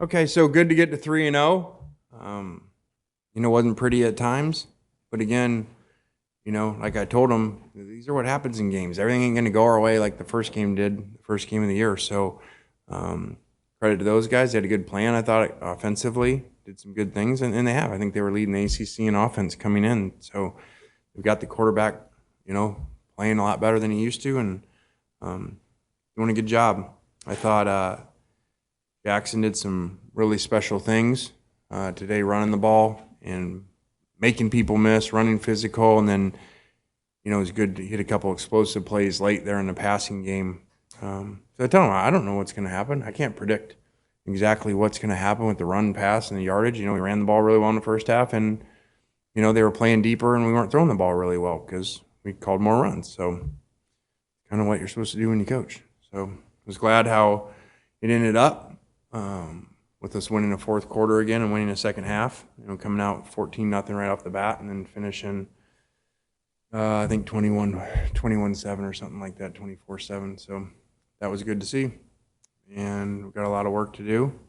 Okay, so good to get to 3-0. Wasn't pretty at times, but again, like I told them, these are what happens in games. Everything ain't going to go our way like the first game did, the first game of the year. So, credit to those guys. They had a good plan, I thought, offensively, did some good things, and they have. I think they were leading the ACC in offense coming in. So, we've got the quarterback, playing a lot better than he used to, and doing a good job. I thought Jackson did some really special things today, running the ball and making people miss, running physical, and then, it was good to hit a couple explosive plays late there in the passing game. So I tell them, I don't know what's going to happen. I can't predict exactly what's going to happen with the run, pass, and the yardage. We ran the ball really well in the first half, and, they were playing deeper, and we weren't throwing the ball really well because we called more runs. So kind of what you're supposed to do when you coach. So I was glad how it ended up. With us winning the fourth quarter again and winning the second half, coming out 14-0 right off the bat, and then finishing, I think 21-7 or something like that, 24-7. So that was good to see, and we've got a lot of work to do.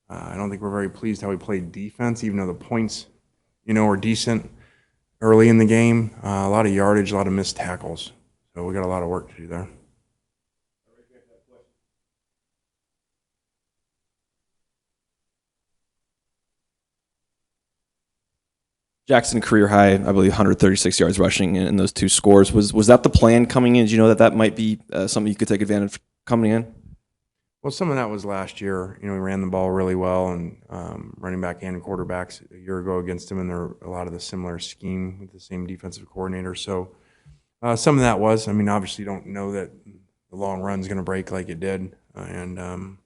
I don't think we're very pleased how we played defense, even though the points, were decent early in the game. A lot of yardage, a lot of missed tackles. So we got a lot of work to do there. Jackson career high, I believe, 136 yards rushing in those two scores. Was that the plan coming in? Did you know that might be something you could take advantage of coming in? Well, some of that was last year. We ran the ball really well, and running back and quarterbacks a year ago against them, and they're a lot of the similar scheme with the same defensive coordinator. So some of that was. Obviously, you don't know that the long run's going to break like it did, and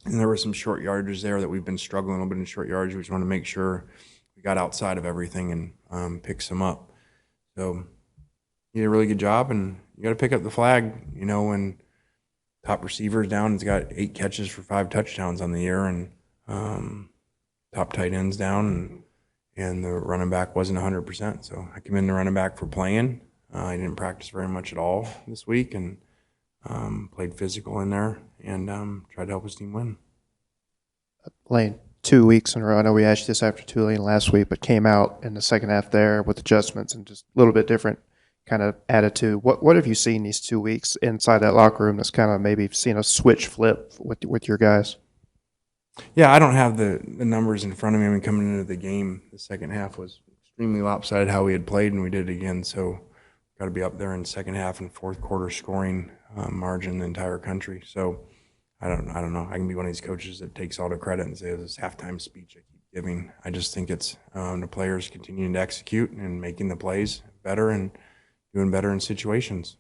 there were some short yardages there that we've been struggling a little bit in short yardage. We just want to make sure we got outside of everything and pick some up. So you did a really good job, and you got to pick up the flag, when top receiver's down. He's got 8 catches for 5 touchdowns on the year, and top tight end's down, and the running back wasn't 100%. So I commend the running back for playing. He didn't practice very much at all this week, and played physical in there, and tried to help his team win. Lane, 2 weeks in a row. I know we asked you this after Tulane last week, but came out in the second half there with adjustments and just a little bit different kind of attitude. What have you seen these 2 weeks inside that locker room that's kind of maybe seen a switch flip with your guys? Yeah, I don't have the numbers in front of me. Coming into the game, the second half was extremely lopsided how we had played, and we did it again. So got to be up there in second half and fourth quarter scoring margin in the entire country. So I don't know. I can be one of these coaches that takes all the credit and say this halftime speech I keep giving. I just think it's the players continuing to execute and making the plays better and doing better in situations.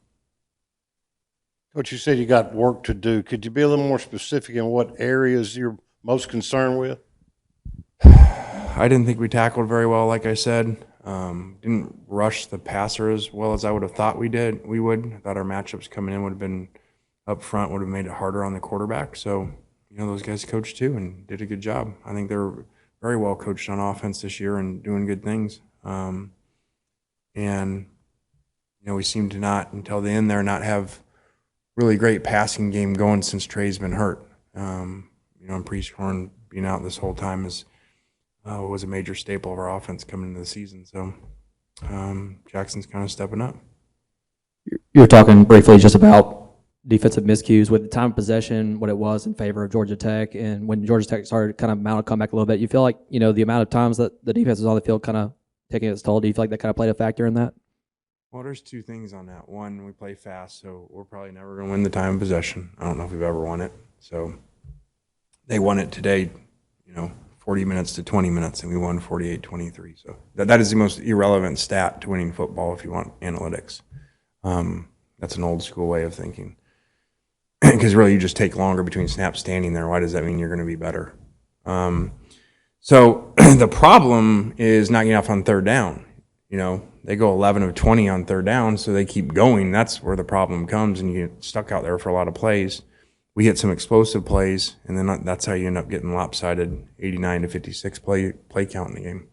Coach, you said you got work to do. Could you be a little more specific in what areas you're most concerned with? I didn't think we tackled very well, like I said. Didn't rush the passer as well as I would have thought we would. I thought our matchups coming in would have been up front, would have made it harder on the quarterback. So, those guys coached too and did a good job. I think they're very well coached on offense this year and doing good things. And, we seem to not, until the end there, not have really great passing game going since Trey's been hurt. And Priesthorn being out this whole time was a major staple of our offense coming into the season. So Jackson's kind of stepping up. You're talking briefly just about defensive miscues with the time of possession, what it was in favor of Georgia Tech, and when Georgia Tech started kind of mount a comeback a little bit. You feel like, the amount of times that the defense was on the field kind of taking its toll, do you feel like that kind of played a factor in that? Well, there's 2 things on that. One, we play fast, so we're probably never going to win the time of possession. I don't know if we've ever won it. So they won it today, 40 minutes to 20 minutes, and we won 48-23. So that is the most irrelevant stat to winning football if you want analytics. That's an old school way of thinking. Because really you just take longer between snaps standing there. Why does that mean you're going to be better? So the problem is not getting off on third down. They go 11 of 20 on third down, so they keep going. That's where the problem comes, and you get stuck out there for a lot of plays. We hit some explosive plays, and then that's how you end up getting lopsided 89-56 play count in the game.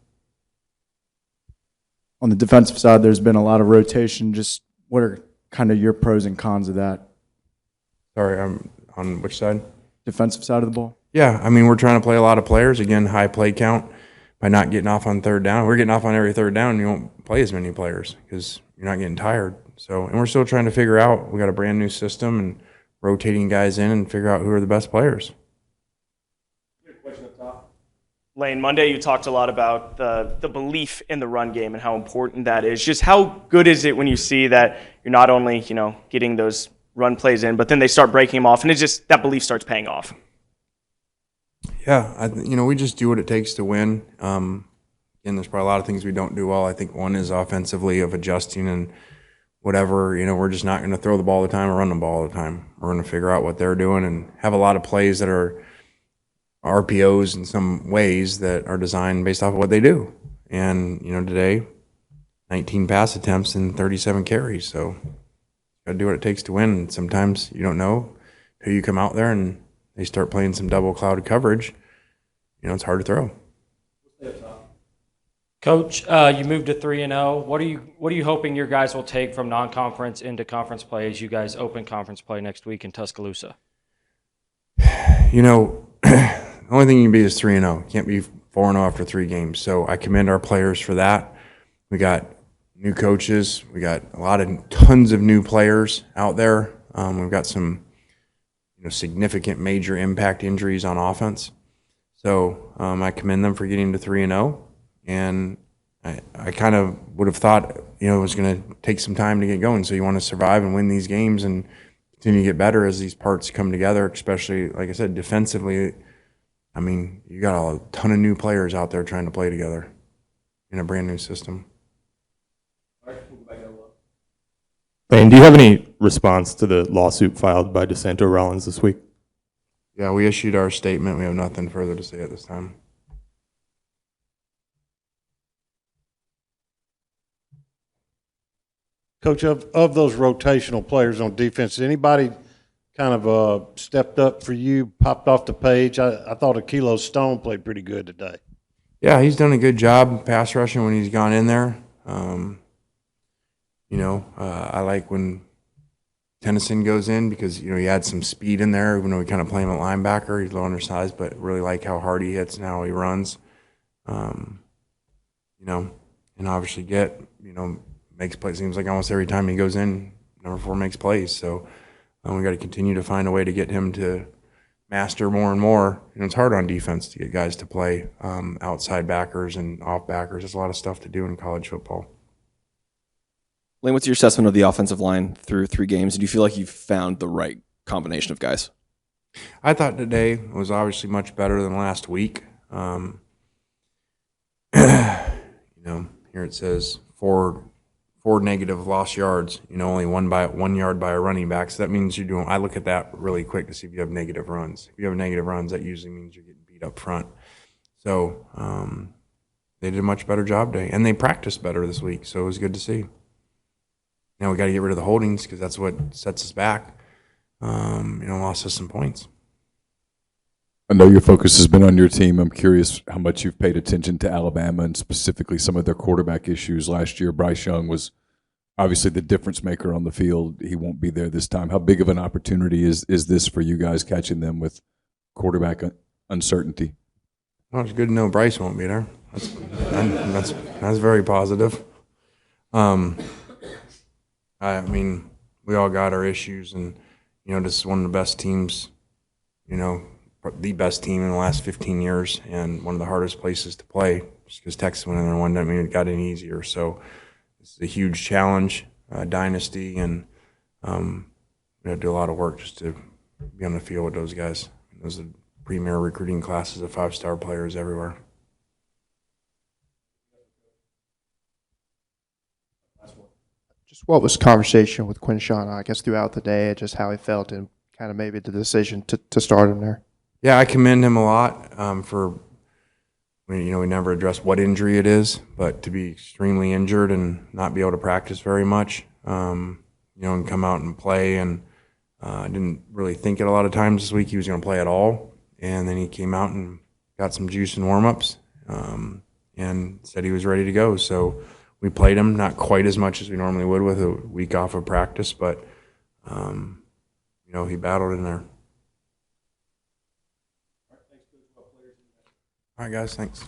On the defensive side, there's been a lot of rotation. Just what are kind of your pros and cons of that? Sorry, on which side? Defensive side of the ball. Yeah, I mean, we're trying to play a lot of players. Again, high play count by not getting off on third down. We're getting off on every third down, and you won't play as many players because you're not getting tired. So, and we're still trying to figure out. We got a brand new system and rotating guys in and figure out who are the best players. Lane, Monday you talked a lot about the belief in the run game and how important that is. Just how good is it when you see that you're not only, getting those run plays in, but then they start breaking them off, and it's just that belief starts paying off. Yeah, we just do what it takes to win. And there's probably a lot of things we don't do well. I think one is offensively of adjusting and whatever. We're just not going to throw the ball all the time or run the ball all the time. We're going to figure out what they're doing and have a lot of plays that are RPOs in some ways that are designed based off of what they do. And, today, 19 pass attempts and 37 carries. So got to do what it takes to win. And sometimes you don't know who you come out there and they start playing some double cloud coverage. It's hard to throw. Coach, you moved to 3-0. What are you hoping your guys will take from non-conference into conference play as you guys open conference play next week in Tuscaloosa? The only thing you can be is 3-0. Can't be 4-0 after 3 games. So I commend our players for that. We got new coaches. We got tons of new players out there. We've got some, significant major impact injuries on offense. So I commend them for getting to 3-0. And I kind of would have thought, it was going to take some time to get going. So you want to survive and win these games and continue to get better as these parts come together, especially, like I said, defensively. I mean, you got a ton of new players out there trying to play together in a brand new system. And do you have any response to the lawsuit filed by DeSanto Rollins this week? Yeah, we issued our statement. We have nothing further to say at this time. Coach, of those rotational players on defense, anybody kind of stepped up for you, popped off the page? I thought Akilo Stone played pretty good today. Yeah, he's done a good job pass rushing when he's gone in there. I like when Tennyson goes in because, he had some speed in there, even though we kind of play him at linebacker. He's low undersized, but really like how hard he hits and how he runs. And obviously makes plays. Seems like almost every time he goes in, number 4 makes plays. So we got to continue to find a way to get him to master more and more. It's hard on defense to get guys to play outside backers and off backers. There's a lot of stuff to do in college football. Lane, what's your assessment of the offensive line through 3 games? Do you feel like you've found the right combination of guys? I thought today was obviously much better than last week. Here it says 4 negative lost yards, only 1 yard by a running back. So that means I look at that really quick to see if you have negative runs. If you have negative runs, that usually means you're getting beat up front. So they did a much better job today. And they practiced better this week, so it was good to see. Now we got to get rid of the holdings because that's what sets us back. Lost us some points. I know your focus has been on your team. I'm curious how much you've paid attention to Alabama and specifically some of their quarterback issues. Last year, Bryce Young was obviously the difference maker on the field. He won't be there this time. How big of an opportunity is this for you guys catching them with quarterback uncertainty? Well, it's good to know Bryce won't be there. That's very positive. I mean, we all got our issues, and this is one of the best teams, the best team in the last 15 years, and one of the hardest places to play. Just because Texas went in there and won, doesn't mean it got any easier. So this is a huge challenge, dynasty, and we have to do a lot of work just to be on the field with those guys. Those are premier recruiting classes of 5-star players everywhere. Just what was conversation with Quinshawn, I guess, throughout the day, just how he felt and kind of maybe the decision to start him there? Yeah, I commend him a lot for, we never address what injury it is, but to be extremely injured and not be able to practice very much, and come out and play. And I didn't really think it a lot of times this week he was going to play at all. And then he came out and got some juice and warm-ups and said he was ready to go. So we played him, not quite as much as we normally would with a week off of practice, but, he battled in there. All right, guys, thanks.